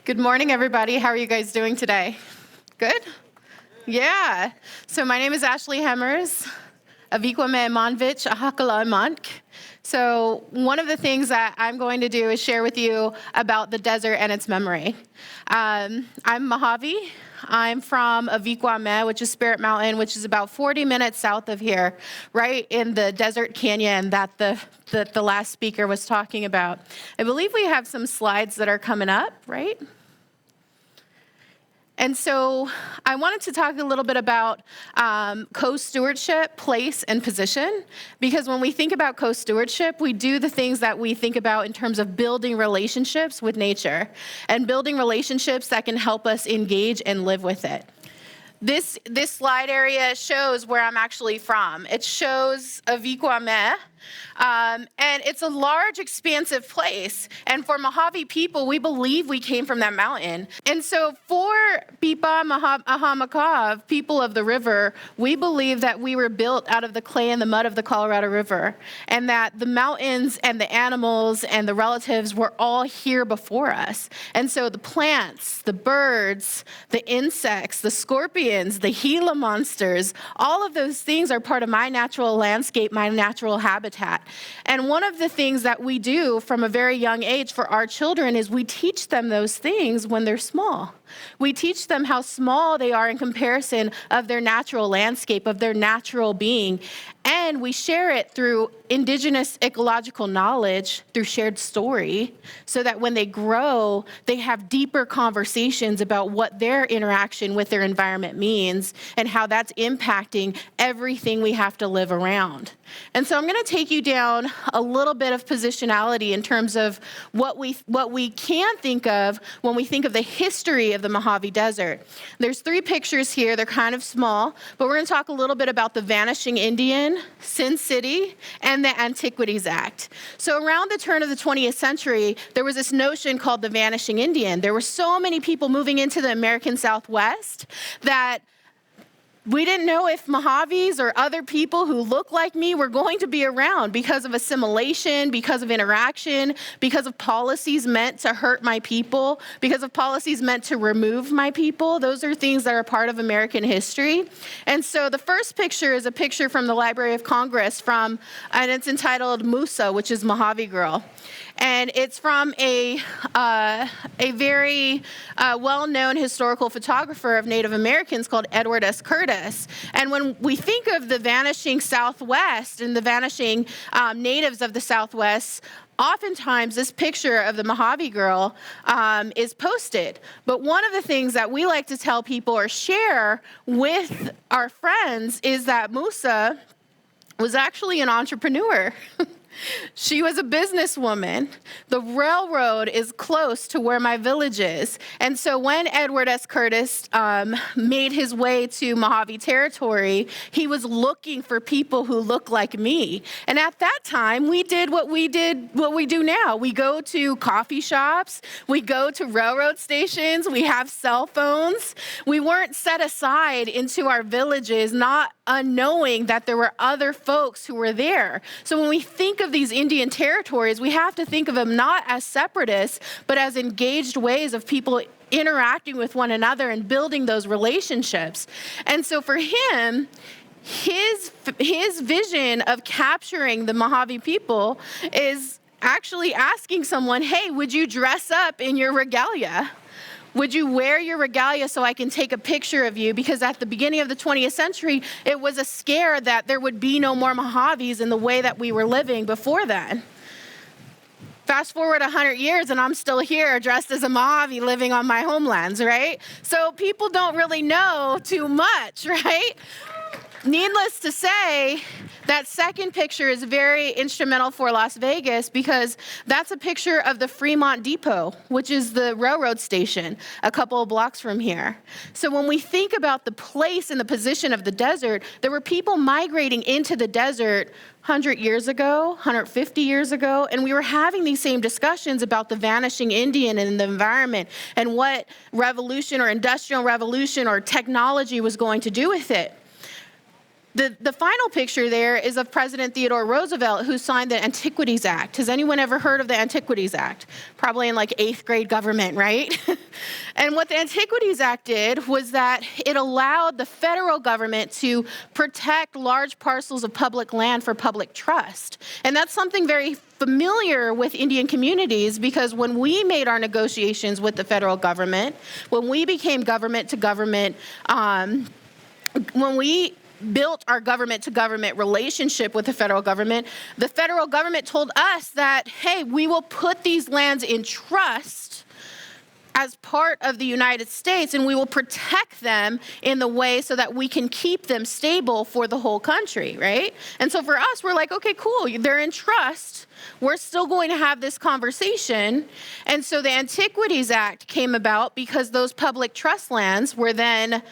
Good morning, everybody. How are you guys doing today? Good? Yeah. So my name is Ashley Hemmers, Avikwame Monvich, Ahakala Monk. So one of the things that I'm going to do is share with you about the desert and its memory. I'm Mojave. I'm from Avikwame, which is Spirit Mountain, which is about 40 minutes south of here, right in the desert canyon that the last speaker was talking about. I believe we have some slides that are coming up, right? And so I wanted to talk a little bit about co-stewardship, place, and position, because when we think about co-stewardship, we do the things that we think about in terms of building relationships with nature and building relationships that can help us engage and live with it. This slide area shows where I'm actually from. It shows Avikwame, and it's a large, expansive place. And for Mojave people, we believe we came from that mountain. And so for Pipa Ahamakav, people of the river, we believe that we were built out of the clay and the mud of the Colorado River, and that the mountains and the animals and the relatives were all here before us. And so the plants, the birds, the insects, the scorpions, the Gila monsters, all of those things are part of my natural landscape, my natural habitat. And one of the things that we do from a very young age for our children is we teach them those things when they're small. We teach them how small they are in comparison of their natural landscape, of their natural being. And we share it through indigenous ecological knowledge, through shared story, so that when they grow, they have deeper conversations about what their interaction with their environment means and how that's impacting everything we have to live around. And so I'm going to take you down a little bit of positionality in terms of what we can think of when we think of the history of the Mojave Desert. There's 3 pictures here. They're kind of small, but we're going to talk a little bit about the Vanishing Indian, Sin City, and the Antiquities Act. So around the turn of the 20th century, there was this notion called the Vanishing Indian. There were so many people moving into the American Southwest that we didn't know if Mojaves or other people who look like me were going to be around because of assimilation, because of interaction, because of policies meant to hurt my people, because of policies meant to remove my people. Those are things that are part of American history. And so the first picture is a picture from the Library of Congress and it's entitled Musa, which is Mojave Girl. And it's from a very well-known historical photographer of Native Americans called Edward S. Curtis. And when we think of the vanishing Southwest and the vanishing natives of the Southwest, oftentimes this picture of the Mojave girl is posted. But one of the things that we like to tell people or share with our friends is that Musa was actually an entrepreneur. She was a businesswoman. The railroad is close to where my village is. And so when Edward S. Curtis made his way to Mojave territory, he was looking for people who look like me. And at that time, we did what we do now. We go to coffee shops. We go to railroad stations. We have cell phones. We weren't set aside into our villages, not unknowing that there were other folks who were there. So when we think of these Indian territories, we have to think of them not as separatists, but as engaged ways of people interacting with one another and building those relationships. And so for him, his vision of capturing the Mojave people is actually asking someone, hey, would you dress up in your regalia? Would you wear your regalia so I can take a picture of you? Because at the beginning of the 20th century, it was a scare that there would be no more Mojaves in the way that we were living before then. Fast forward 100 years and I'm still here dressed as a Mojave living on my homelands, right? So people don't really know too much, right? Needless to say, that second picture is very instrumental for Las Vegas because that's a picture of the Fremont Depot, which is the railroad station a couple of blocks from here. So when we think about the place and the position of the desert, there were people migrating into the desert 100 years ago, 150 years ago, and we were having these same discussions about the vanishing Indian and the environment and what revolution or industrial revolution or technology was going to do with it. The final picture there is of President Theodore Roosevelt, who signed the Antiquities Act. Has anyone ever heard of the Antiquities Act? Probably in like 8th grade government, right? And what the Antiquities Act did was that it allowed the federal government to protect large parcels of public land for public trust. And that's something very familiar with Indian communities, because when we made our negotiations with the federal government, when we became government to government, when we built our government-to-government relationship with the federal government told us that, hey, we will put these lands in trust as part of the United States, and we will protect them in the way so that we can keep them stable for the whole country, right? And so for us, we're like, okay, cool, they're in trust. We're still going to have this conversation. And so the Antiquities Act came about because those public trust lands were then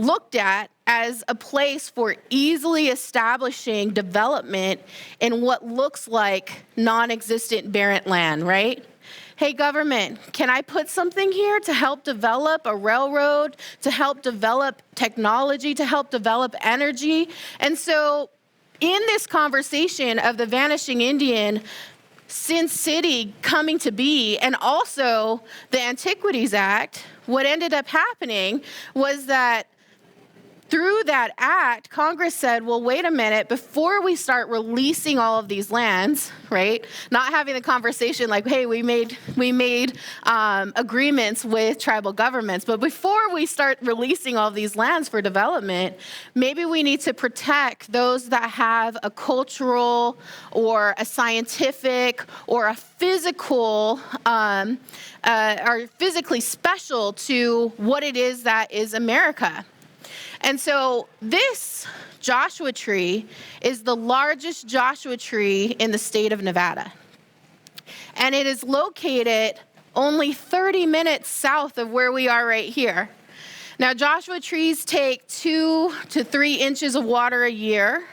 looked at as a place for easily establishing development in what looks like non-existent barren land, right? Hey, government, can I put something here to help develop a railroad, to help develop technology, to help develop energy? And so in this conversation of the Vanishing Indian, Sin City coming to be, and also the Antiquities Act, what ended up happening was that through that act, Congress said, well, wait a minute, before we start releasing all of these lands, right? Not having the conversation like, hey, we made agreements with tribal governments, but before we start releasing all of these lands for development, maybe we need to protect those that have a cultural or a scientific or a physical, are physically special to what it is that is America. And so this Joshua tree is the largest Joshua tree in the state of Nevada. And it is located only 30 minutes south of where we are right here. Now, Joshua trees take 2 to 3 inches of water a year.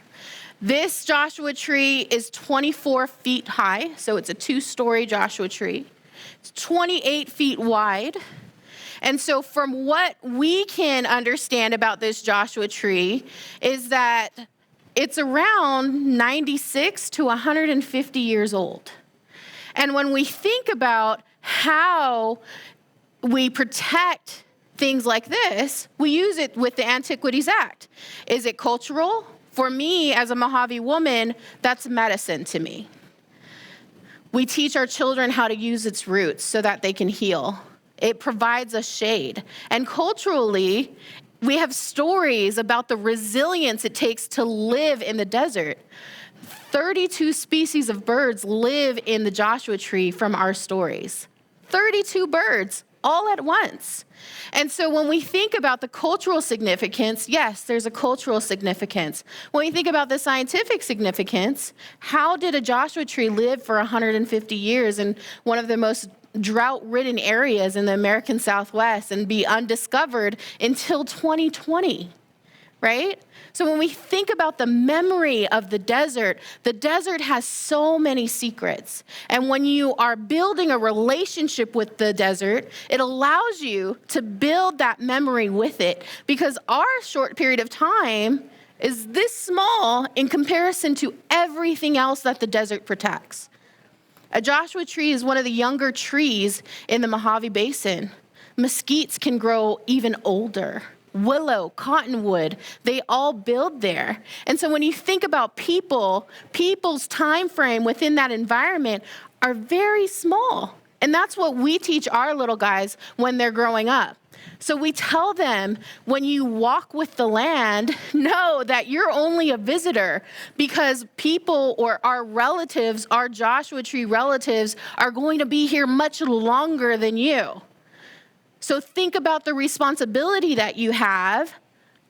This Joshua tree is 24 feet high, so it's a 2-story Joshua tree. It's 28 feet wide. And so from what we can understand about this Joshua tree is that it's around 96 to 150 years old. And when we think about how we protect things like this, we use it with the Antiquities Act. Is it cultural? For me, as a Mojave woman, that's medicine to me. We teach our children how to use its roots so that they can heal. It provides us shade. And culturally, we have stories about the resilience it takes to live in the desert. 32 species of birds live in the Joshua tree from our stories. 32 birds, all at once. And so when we think about the cultural significance, yes, there's a cultural significance. When we think about the scientific significance, how did a Joshua tree live for 150 years in one of the most drought-ridden areas in the American Southwest and be undiscovered until 2020, right? So when we think about the memory of the desert has so many secrets. And when you are building a relationship with the desert, it allows you to build that memory with it, because our short period of time is this small in comparison to everything else that the desert protects. A Joshua tree is one of the younger trees in the Mojave Basin. Mesquites can grow even older. Willow, cottonwood, they all build there. And so when you think about people's time frame within that environment are very small. And that's what we teach our little guys when they're growing up. So we tell them, when you walk with the land, know that you're only a visitor, because people or our relatives, our Joshua tree relatives, are going to be here much longer than you. So think about the responsibility that you have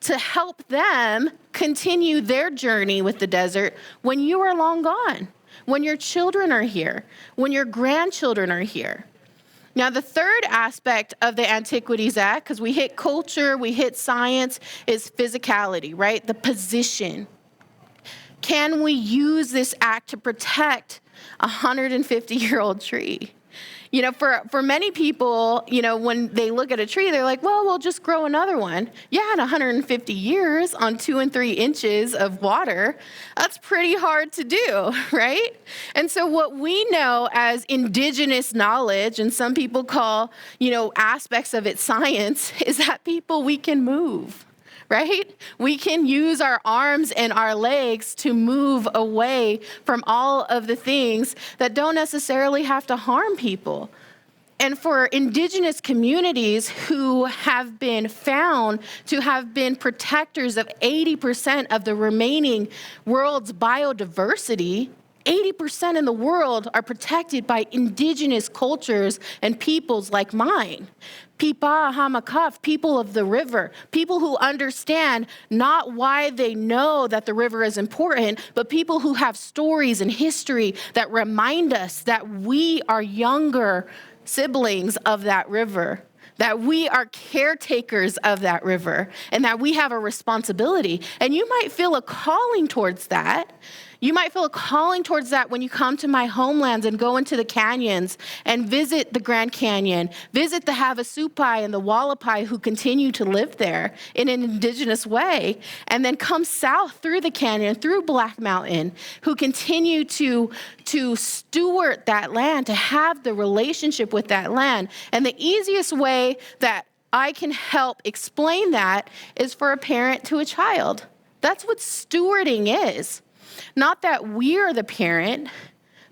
to help them continue their journey with the desert when you are long gone, when your children are here, when your grandchildren are here. Now, the third aspect of the Antiquities Act, because we hit culture, we hit science, is physicality, right? The position. Can we use this act to protect a 150-year-old tree? For many people, when they look at a tree, they're like, well, we'll just grow another one. Yeah, in 150 years on 2 and 3 inches of water, that's pretty hard to do, right? And so what we know as indigenous knowledge, and some people call, aspects of it science, is that we can move. Right? We can use our arms and our legs to move away from all of the things that don't necessarily have to harm people. And for indigenous communities who have been found to have been protectors of 80% of the remaining world's biodiversity, 80% in the world are protected by indigenous cultures and peoples like mine. Pipa, Hamakaf, people of the river, people who understand not why they know that the river is important, but people who have stories and history that remind us that we are younger siblings of that river, that we are caretakers of that river, and that we have a responsibility. And you might feel a calling towards that. You might feel a calling towards that when you come to my homelands and go into the canyons and visit the Grand Canyon, visit the Havasupai and the Wallapai who continue to live there in an indigenous way, and then come south through the canyon, through Black Mountain, who continue to steward that land, to have the relationship with that land. And the easiest way that I can help explain that is for a parent to a child. That's what stewarding is. Not that we're the parent,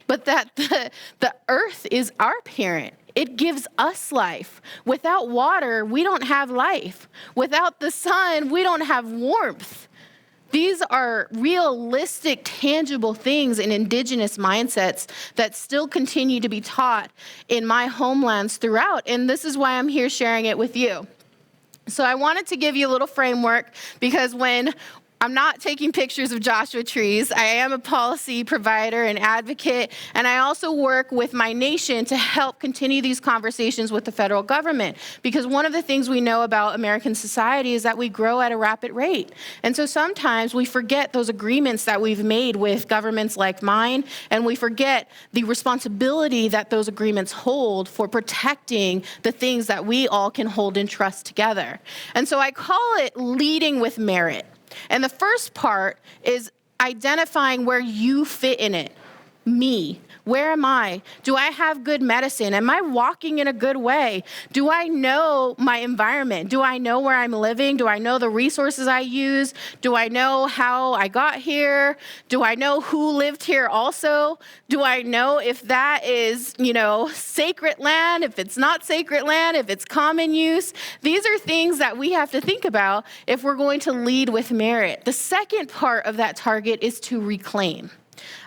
but that the earth is our parent. It gives us life. Without water, we don't have life. Without the sun, we don't have warmth. These are realistic, tangible things in indigenous mindsets that still continue to be taught in my homelands throughout. And this is why I'm here sharing it with you. So I wanted to give you a little framework because when I'm not taking pictures of Joshua trees. I am a policy provider and advocate, and I also work with my nation to help continue these conversations with the federal government. Because one of the things we know about American society is that we grow at a rapid rate. And so sometimes we forget those agreements that we've made with governments like mine, and we forget the responsibility that those agreements hold for protecting the things that we all can hold in trust together. And so I call it leading with merit. And the first part is identifying where you fit in it. Me. Where am I? Do I have good medicine? Am I walking in a good way? Do I know my environment? Do I know where I'm living? Do I know the resources I use? Do I know how I got here? Do I know who lived here also? Do I know if that is, sacred land, if it's not sacred land, if it's common use? These are things that we have to think about if we're going to lead with merit. The second part of that target is to reclaim.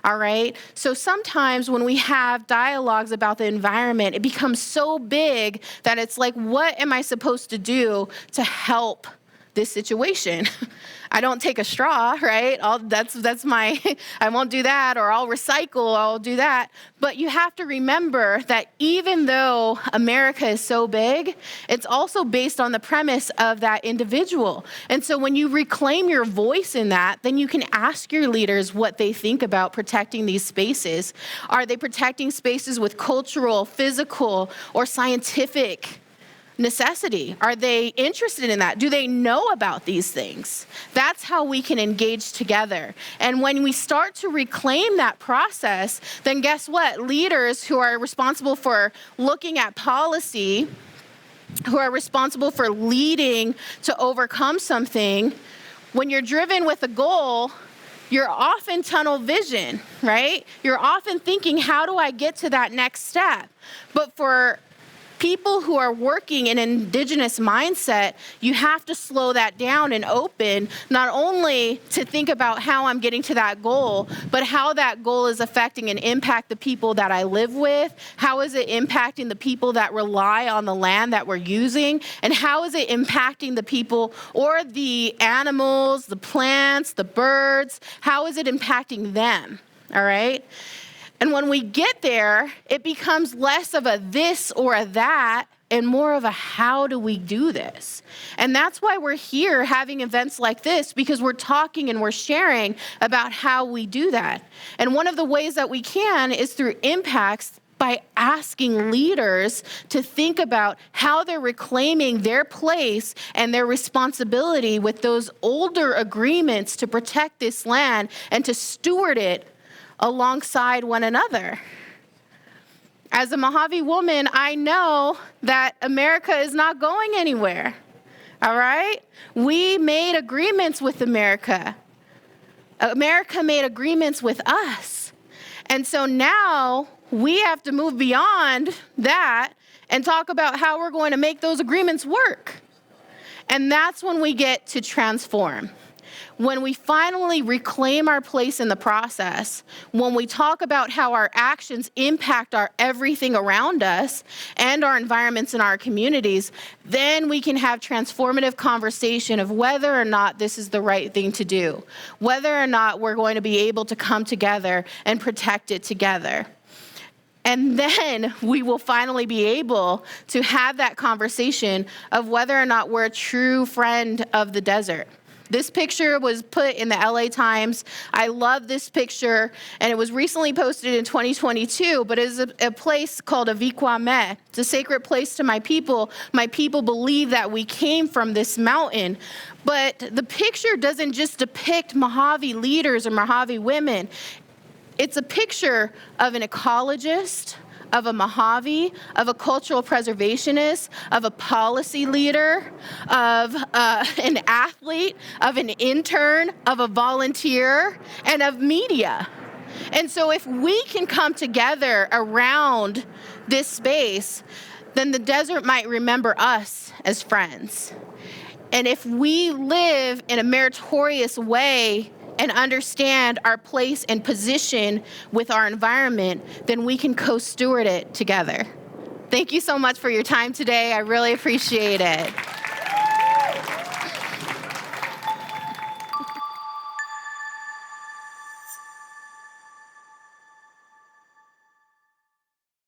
All right. So sometimes when we have dialogues about the environment, it becomes so big that it's like, what am I supposed to do to help this situation? I don't take a straw, right? That's my, I won't do that, or I'll recycle, I'll do that. But you have to remember that even though America is so big, it's also based on the premise of that individual. And so when you reclaim your voice in that, then you can ask your leaders what they think about protecting these spaces. Are they protecting spaces with cultural, physical, or scientific necessity? Are they interested in that? Do they know about these things? That's how we can engage together. And when we start to reclaim that process, then guess what? Leaders who are responsible for looking at policy, who are responsible for leading to overcome something, when you're driven with a goal, you're often tunnel vision, right? You're often thinking, how do I get to that next step? But for people who are working in an indigenous mindset, you have to slow that down and open, not only to think about how I'm getting to that goal, but how that goal is affecting and impact the people that I live with. How is it impacting the people that rely on the land that we're using? And how is it impacting the people or the animals, the plants, the birds? How is it impacting them? All right? And when we get there, it becomes less of a this or a that and more of a how do we do this? And that's why we're here having events like this, because we're talking and we're sharing about how we do that. And one of the ways that we can is through impacts by asking leaders to think about how they're reclaiming their place and their responsibility with those older agreements to protect this land and to steward it alongside one another. As a Mojave woman, I know that America is not going anywhere, all right? We made agreements with America. America made agreements with us. And so now we have to move beyond that and talk about how we're going to make those agreements work. And that's when we get to transform. When we finally reclaim our place in the process, when we talk about how our actions impact our everything around us and our environments and our communities, then we can have transformative conversation of whether or not this is the right thing to do, whether or not we're going to be able to come together and protect it together. And then we will finally be able to have that conversation of whether or not we're a true friend of the desert. This picture was put in the LA Times. I love this picture, and it was recently posted in 2022, but it is a place called Avikwame. It's a sacred place to my people. My people believe that we came from this mountain. But the picture doesn't just depict Mojave leaders or Mojave women. It's a picture of an ecologist, of a Mojave, of a cultural preservationist, of a policy leader, of an athlete, of an intern, of a volunteer, and of media. And so if we can come together around this space, then the desert might remember us as friends. And if we live in a meritorious way and understand our place and position with our environment, then we can co-steward it together. Thank you so much for your time today. I really appreciate it.